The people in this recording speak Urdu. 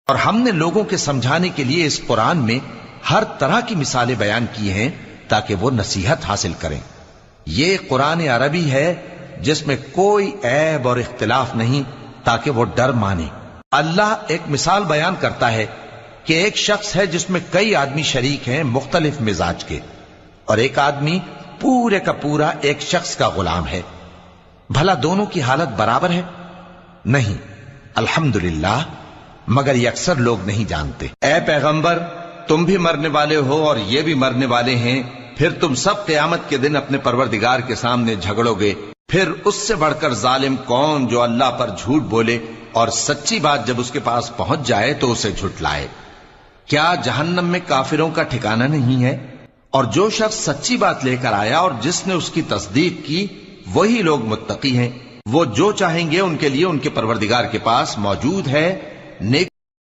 اور ہم نے لوگوں کے سمجھانے کے لیے اس قرآن میں ہر طرح کی مثالیں بیان کی ہیں تاکہ وہ نصیحت حاصل کریں۔ یہ قرآن عربی ہے جس میں کوئی عیب اور اختلاف نہیں تاکہ وہ ڈر مانے۔ اللہ ایک مثال بیان کرتا ہے کہ ایک شخص ہے جس میں کئی آدمی شریک ہیں مختلف مزاج کے، اور ایک آدمی پورے کا پورا ایک شخص کا غلام ہے۔ بھلا دونوں کی حالت برابر ہے؟ نہیں، الحمدللہ، مگر یہ اکثر لوگ نہیں جانتے۔ اے پیغمبر، تم بھی مرنے والے ہو اور یہ بھی مرنے والے ہیں، پھر تم سب قیامت کے دن اپنے پروردگار کے سامنے جھگڑو گے۔ پھر اس سے بڑھ کر ظالم کون جو اللہ پر جھوٹ بولے اور سچی بات جب اس کے پاس پہنچ جائے تو اسے جھٹلائے۔ کیا جہنم میں کافروں کا ٹھکانہ نہیں ہے؟ اور جو شخص سچی بات لے کر آیا اور جس نے اس کی تصدیق کی، وہی لوگ متقی ہیں۔ وہ جو چاہیں گے ان کے لیے ان کے پروردگار کے پاس موجود ہے۔ نیک